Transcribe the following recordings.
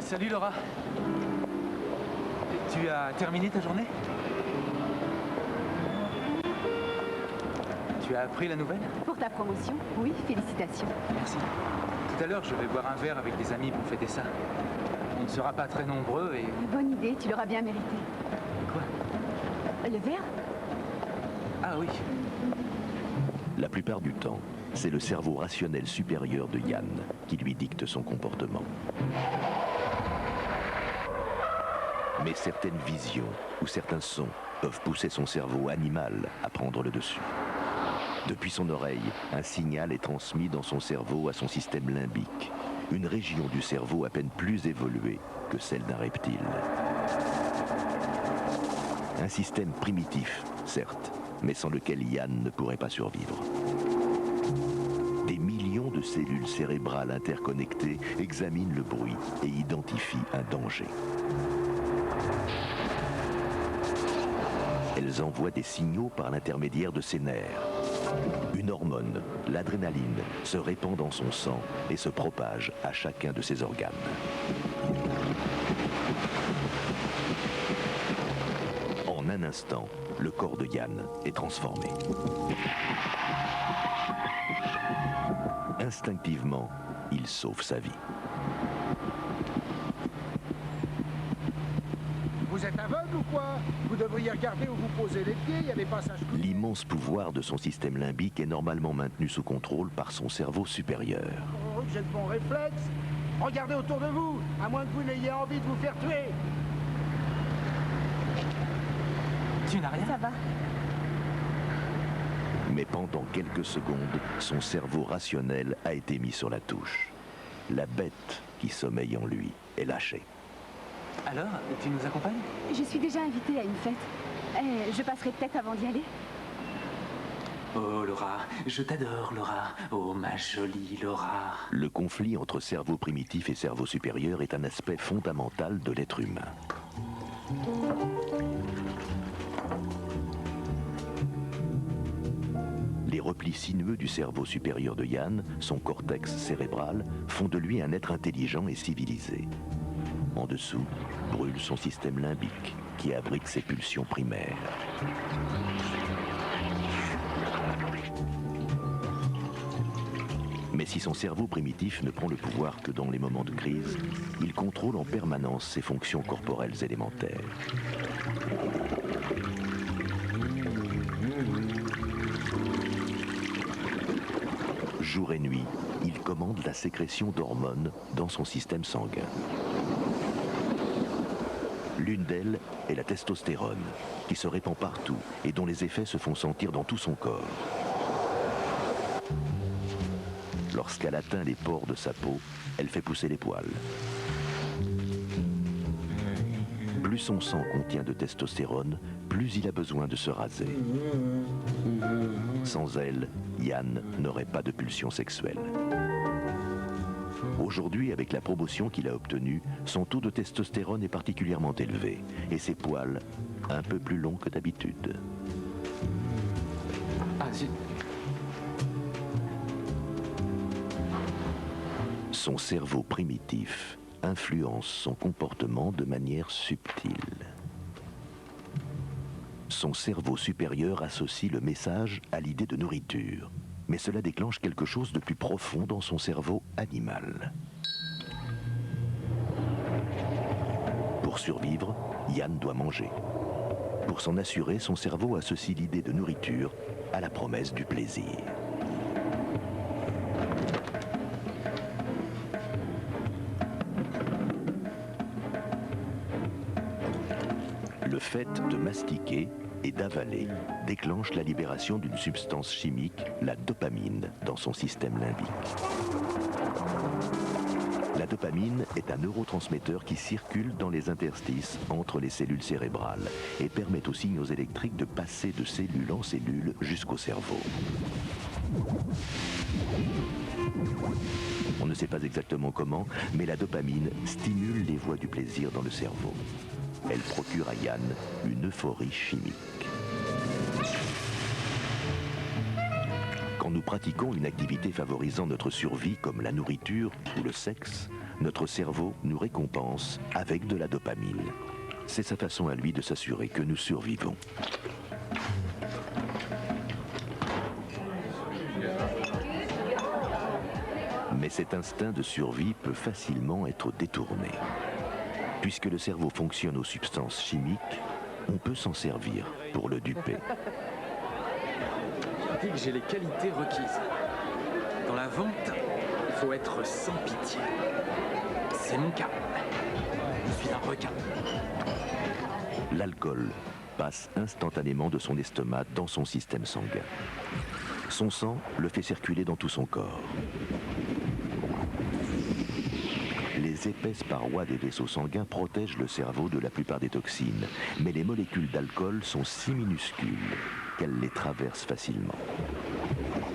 Salut Laura. Tu as terminé ta journée? Tu as appris la nouvelle? Pour ta promotion, oui, félicitations. Merci. Tout à l'heure, je vais boire un verre avec des amis pour fêter ça. On ne sera pas très nombreux et... Bonne idée, tu l'auras bien mérité. Quoi? Le verre? Ah oui. La plupart du temps, c'est le cerveau rationnel supérieur de Yann qui lui dicte son comportement. Mais certaines visions ou certains sons peuvent pousser son cerveau animal à prendre le dessus. Depuis son oreille, un signal est transmis dans son cerveau à son système limbique, une région du cerveau à peine plus évoluée que celle d'un reptile. Un système primitif, certes, mais sans lequel Yann ne pourrait pas survivre. Des millions de cellules cérébrales interconnectées examinent le bruit et identifient un danger. Elles envoient des signaux par l'intermédiaire de ses nerfs. Une hormone, l'adrénaline, se répand dans son sang et se propage à chacun de ses organes. En un instant, le corps de Yann est transformé. Instinctivement, il sauve sa vie. Vous êtes aveugle ou quoi? Vous devriez regarder où vous posez les pieds, il y a des passages... L'immense pouvoir de son système limbique est normalement maintenu sous contrôle par son cerveau supérieur. J'ai de bons réflexes. Regardez autour de vous, à moins que vous n'ayez envie de vous faire tuer. Tu n'as rien? Ça va. Mais pendant quelques secondes, son cerveau rationnel a été mis sur la touche. La bête qui sommeille en lui est lâchée. Alors, tu nous accompagnes? Je suis déjà invitée à une fête. Je passerai peut-être avant d'y aller. Oh Laura, je t'adore Laura. Oh ma jolie Laura. Le conflit entre cerveau primitif et cerveau supérieur est un aspect fondamental de l'être humain. Les replis sinueux du cerveau supérieur de Yann, son cortex cérébral, font de lui un être intelligent et civilisé. En dessous, brûle son système limbique, qui abrite ses pulsions primaires. Mais si son cerveau primitif ne prend le pouvoir que dans les moments de crise, il contrôle en permanence ses fonctions corporelles élémentaires. Jour et nuit, il commande la sécrétion d'hormones dans son système sanguin. L'une d'elles est la testostérone, qui se répand partout et dont les effets se font sentir dans tout son corps. Lorsqu'elle atteint les pores de sa peau, elle fait pousser les poils. Plus son sang contient de testostérone, plus il a besoin de se raser. Sans elle, Yann n'aurait pas de pulsion sexuelle. Aujourd'hui, avec la promotion qu'il a obtenue, son taux de testostérone est particulièrement élevé et ses poils un peu plus longs que d'habitude. Ah, zut. Son cerveau primitif influence son comportement de manière subtile. Son cerveau supérieur associe le message à l'idée de nourriture, mais cela déclenche quelque chose de plus profond dans son cerveau animal. Pour survivre, Yann doit manger. Pour s'en assurer, son cerveau associe l'idée de nourriture à la promesse du plaisir. Le fait de mastiquer et d'avaler déclenche la libération d'une substance chimique, la dopamine, dans son système limbique. La dopamine est un neurotransmetteur qui circule dans les interstices entre les cellules cérébrales et permet aux signaux électriques de passer de cellule en cellule jusqu'au cerveau. On ne sait pas exactement comment, mais la dopamine stimule les voies du plaisir dans le cerveau. Elle procure à Yann une euphorie chimique. Quand nous pratiquons une activité favorisant notre survie, comme la nourriture ou le sexe, notre cerveau nous récompense avec de la dopamine. C'est sa façon à lui de s'assurer que nous survivons. Mais cet instinct de survie peut facilement être détourné. Puisque le cerveau fonctionne aux substances chimiques, on peut s'en servir pour le duper. Dès que j'ai les qualités requises. Dans la vente, il faut être sans pitié. C'est mon cas. Je suis un requin. L'alcool passe instantanément de son estomac dans son système sanguin. Son sang le fait circuler dans tout son corps. Les épaisses parois des vaisseaux sanguins protègent le cerveau de la plupart des toxines, mais les molécules d'alcool sont si minuscules qu'elles les traversent facilement.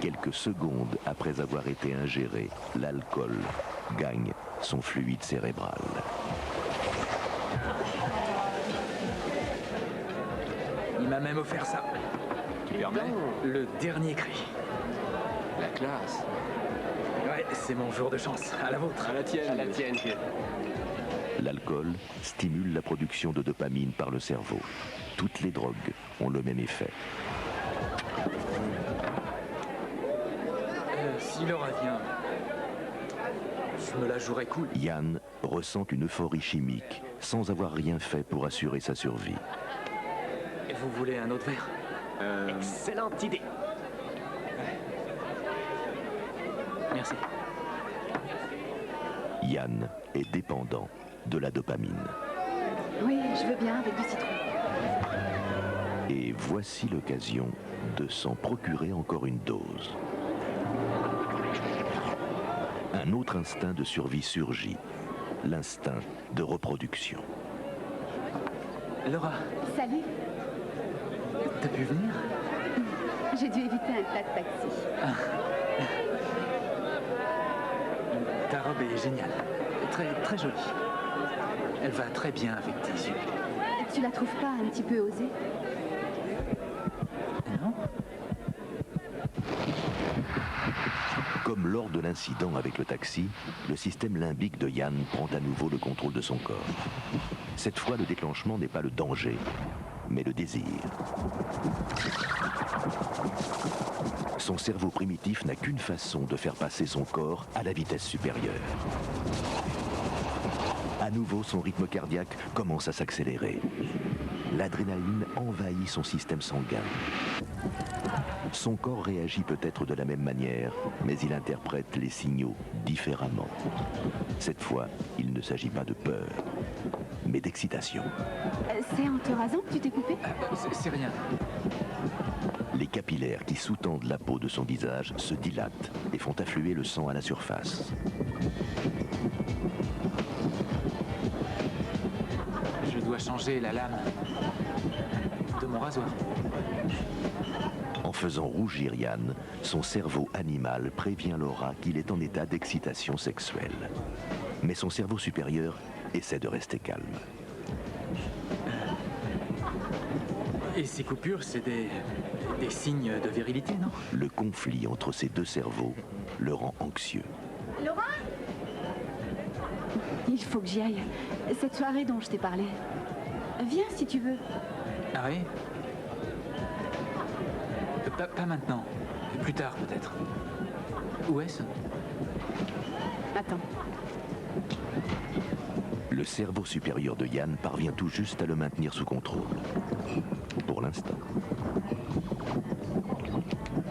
Quelques secondes après avoir été ingéré, l'alcool gagne son fluide cérébral. Il m'a même offert ça. Tu permets? Le dernier cri. La classe. Ouais, c'est mon jour de chance. À la vôtre. À la tienne. À la tienne, kid. L'alcool stimule la production de dopamine par le cerveau. Toutes les drogues ont le même effet. Si Laura vient, je me la jouerai cool. Yann ressent une euphorie chimique sans avoir rien fait pour assurer sa survie. Et vous voulez un autre verre? Excellente idée. Merci. Yann est dépendant de la dopamine. Oui, je veux bien avec du citron. Et voici l'occasion de s'en procurer encore une dose. Un autre instinct de survie surgit, l'instinct de reproduction. Laura, Salut, t'as pu venir? j'ai dû éviter un tas de taxi. Ta robe est géniale. Très, très jolie. Elle va très bien avec tes yeux. Tu la trouves pas un petit peu osée? Non? Comme lors de l'incident avec le taxi, le système limbique de Yann prend à nouveau le contrôle de son corps. Cette fois, le déclenchement n'est pas le danger, mais le désir. Son cerveau primitif n'a qu'une façon de faire passer son corps à la vitesse supérieure. À nouveau, son rythme cardiaque commence à s'accélérer. L'adrénaline envahit son système sanguin. Son corps réagit peut-être de la même manière, mais il interprète les signaux différemment. Cette fois, il ne s'agit pas de peur, mais d'excitation. C'est en te rasant que tu t'es coupé? C'est rien. Les capillaires qui sous-tendent la peau de son visage se dilatent et font affluer le sang à la surface. Je dois changer la lame de mon rasoir. En faisant rougir Yann, son cerveau animal prévient Laura qu'il est en état d'excitation sexuelle. Mais son cerveau supérieur essaie de rester calme. Et ces coupures, c'est des signes de virilité, non? Le conflit entre ces deux cerveaux le rend anxieux. Laura? Il faut que j'y aille. Cette soirée dont je t'ai parlé. Viens si tu veux. Ah oui? Pas maintenant. Plus tard, peut-être. Où est-ce? Attends. Le cerveau supérieur de Yann parvient tout juste à le maintenir sous contrôle. Pour l'instant.